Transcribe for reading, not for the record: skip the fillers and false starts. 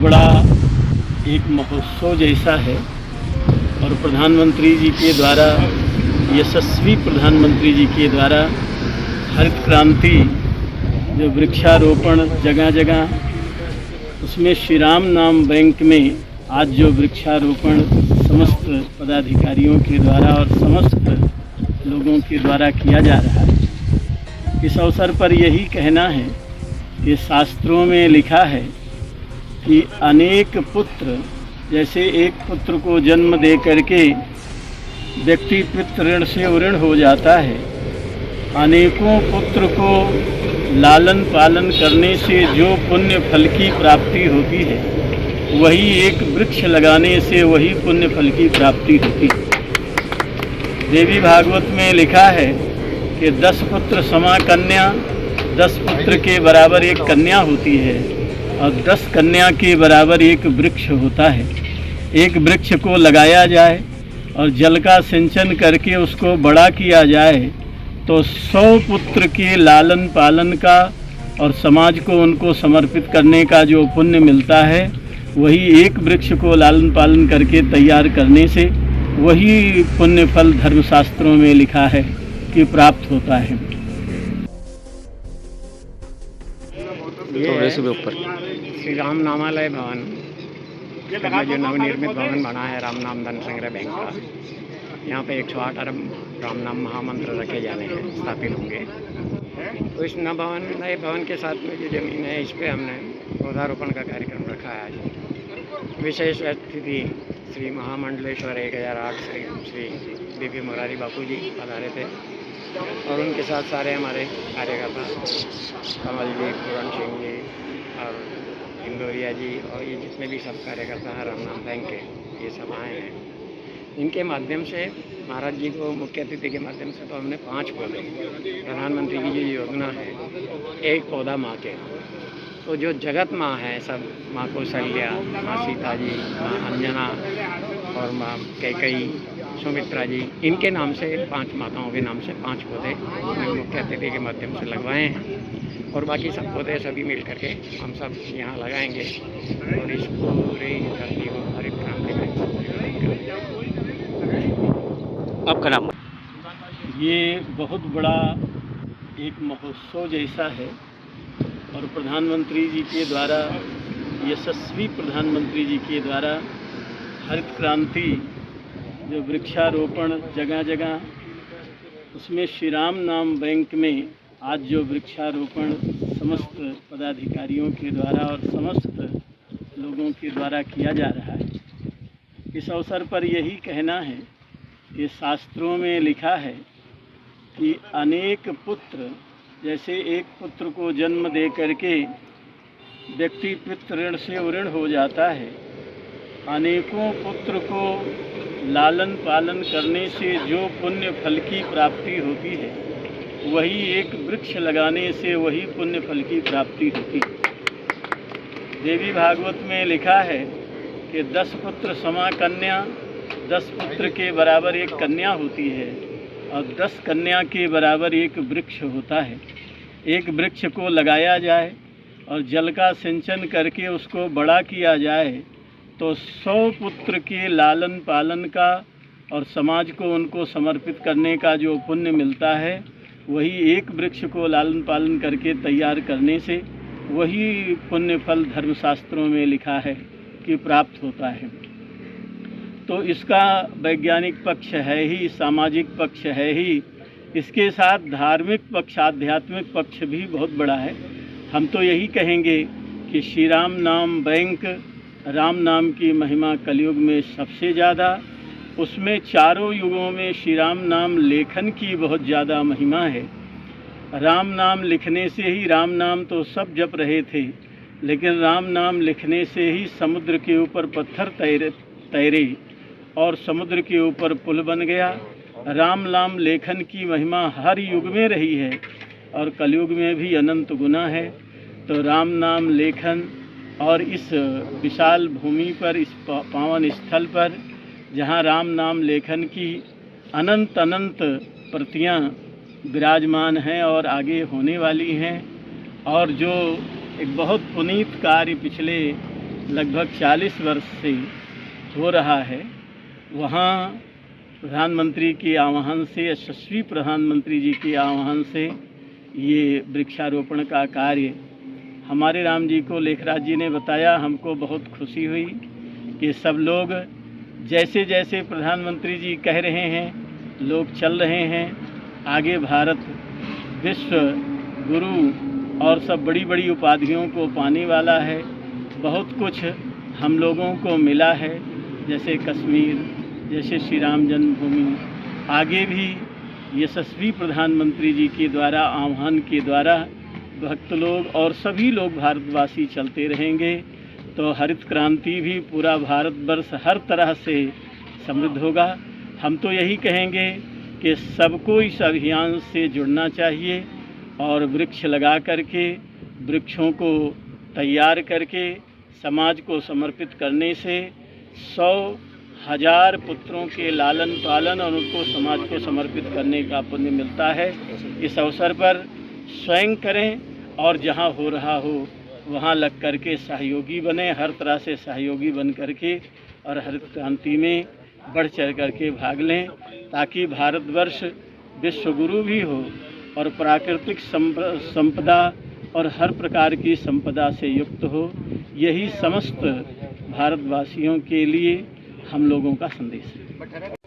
बड़ा एक महोत्सव जैसा है और प्रधानमंत्री जी के द्वारा, यशस्वी प्रधानमंत्री जी के द्वारा हरित क्रांति जो वृक्षारोपण जगह जगह, उसमें श्री राम नाम बैंक में आज जो वृक्षारोपण समस्त पदाधिकारियों के द्वारा और समस्त लोगों के द्वारा किया जा रहा है। इस अवसर पर यही कहना है कि शास्त्रों में लिखा है कि अनेक पुत्र, जैसे एक पुत्र को जन्म दे करके व्यक्ति पितृ ऋण से उऋण हो जाता है, अनेकों पुत्र को लालन पालन करने से जो पुण्य फल की प्राप्ति होती है, वही एक वृक्ष लगाने से वही पुण्य फल की प्राप्ति होती है। देवी भागवत में लिखा है कि 10 पुत्र समा कन्या, 10 पुत्र के बराबर एक कन्या होती है और 10 कन्या के बराबर एक वृक्ष होता है। एक वृक्ष को लगाया जाए और जल का सिंचन करके उसको बड़ा किया जाए तो 100 पुत्र के लालन पालन का और समाज को उनको समर्पित करने का जो पुण्य मिलता है, वही एक वृक्ष को लालन पालन करके तैयार करने से वही पुण्य फल धर्मशास्त्रों में लिखा है कि प्राप्त होता है। ये ऊपर श्री राम नामालय भवन में जो नवनिर्मित भवन बना है राम नाम धन संग्रह बैंक का, यहाँ पे 108 अरब राम नाम महामंत्र रखे जाने हैं, स्थापित होंगे। तो इस नए भवन के साथ में जो ज़मीन है, इस पे हमने पौधारोपण का कार्यक्रम रखा है। आज विशेष अतिथि श्री महामंडलेश्वर 1008 श्री बीपी मुरारी बापू जी पधारे थे और उनके साथ सारे हमारे कार्यकर्ता कमल जी, पूरण सिंह जी और इंदौरिया जी और ये जितने भी सब कार्यकर्ता हैं राम नाम बैंक के, ये सब आए हैं। इनके माध्यम से महाराज जी को मुख्य अतिथि के माध्यम से तो हमने 5 पौधे, प्रधानमंत्री की जो योजना है, एक पौधा माँ के, तो जो जगत माँ है सब, माँ कौशल्या, माँ सीता जी, माँ अंजना और माँ कैकई, सुमित्रा जी, इनके नाम से 5 माताओं के नाम से 5 पौधे मुख्य अतिथि के माध्यम से लगवाए हैं और बाकी सब पौधे सभी मिल करके हम सब यहाँ लगाएंगे और इस पूरी धरती को हरित क्रांति में। आपका नाम? ये बहुत बड़ा एक महोत्सव जैसा है और प्रधानमंत्री जी के द्वारा, यशस्वी प्रधानमंत्री जी के द्वारा हरित क्रांति जो वृक्षारोपण जगह जगह, उसमें श्री राम नाम बैंक में आज जो वृक्षारोपण समस्त पदाधिकारियों के द्वारा और समस्त लोगों के द्वारा किया जा रहा है। इस अवसर पर यही कहना है कि शास्त्रों में लिखा है कि अनेक पुत्र, जैसे एक पुत्र को जन्म दे करके व्यक्ति पितृ ऋण से उऋण हो जाता है, अनेकों पुत्र को लालन पालन करने से जो पुण्य फल की प्राप्ति होती है, वही एक वृक्ष लगाने से वही पुण्य फल की प्राप्ति होती है। देवी भागवत में लिखा है कि 10 पुत्र समा कन्या, 10 पुत्र के बराबर एक कन्या होती है और 10 कन्या के बराबर एक वृक्ष होता है। एक वृक्ष को लगाया जाए और जल का सिंचन करके उसको बड़ा किया जाए तो 100 पुत्र के लालन पालन का और समाज को उनको समर्पित करने का जो पुण्य मिलता है, वही एक वृक्ष को लालन पालन करके तैयार करने से वही पुण्य फल धर्मशास्त्रों में लिखा है कि प्राप्त होता है। तो इसका वैज्ञानिक पक्ष है ही, सामाजिक पक्ष है ही, इसके साथ धार्मिक पक्ष, आध्यात्मिक पक्ष भी बहुत बड़ा है। हम तो यही कहेंगे कि श्री राम नाम बैंक, राम नाम की महिमा कलयुग में सबसे ज़्यादा, उसमें चारों युगों में श्री राम नाम लेखन की बहुत ज़्यादा महिमा है। राम नाम लिखने से ही, राम नाम तो सब जप रहे थे, लेकिन राम नाम लिखने से ही समुद्र के ऊपर पत्थर तैरे और समुद्र के ऊपर पुल बन गया। राम नाम लेखन की महिमा हर युग में रही है और कलयुग में भी अनंत गुना है। तो राम नाम लेखन और इस विशाल भूमि पर, इस पावन स्थल पर, जहाँ राम नाम लेखन की अनंत प्रतियां विराजमान हैं और आगे होने वाली हैं, और जो एक बहुत पुनीत कार्य पिछले लगभग 40 वर्ष से हो रहा है, वहाँ प्रधानमंत्री के आह्वान से, यशस्वी प्रधानमंत्री जी के आह्वान से ये वृक्षारोपण का कार्य हमारे राम जी को लेखराज जी ने बताया। हमको बहुत खुशी हुई कि सब लोग जैसे जैसे प्रधानमंत्री जी कह रहे हैं लोग चल रहे हैं। आगे भारत विश्व गुरु और सब बड़ी बड़ी उपाधियों को पाने वाला है। बहुत कुछ हम लोगों को मिला है, जैसे कश्मीर, जैसे श्री राम जन्मभूमि। आगे भी यशस्वी प्रधानमंत्री जी के द्वारा, आह्वान के द्वारा भक्त लोग और सभी लोग भारतवासी चलते रहेंगे तो हरित क्रांति भी पूरा भारतवर्ष हर तरह से समृद्ध होगा। हम तो यही कहेंगे कि सबको इस अभियान से जुड़ना चाहिए और वृक्ष लगा करके, वृक्षों को तैयार करके समाज को समर्पित करने से 100,000 पुत्रों के लालन पालन और उनको समाज को समर्पित करने का पुण्य मिलता है। इस अवसर पर स्वयं करें और जहां हो रहा हो वहां लग करके सहयोगी बने, हर तरह से सहयोगी बन करके और हरित क्रांति में बढ़ चढ़ करके भाग लें, ताकि भारतवर्ष विश्व गुरु भी हो और प्राकृतिक संपदा और हर प्रकार की संपदा से युक्त हो। यही समस्त भारतवासियों के लिए हम लोगों का संदेश है।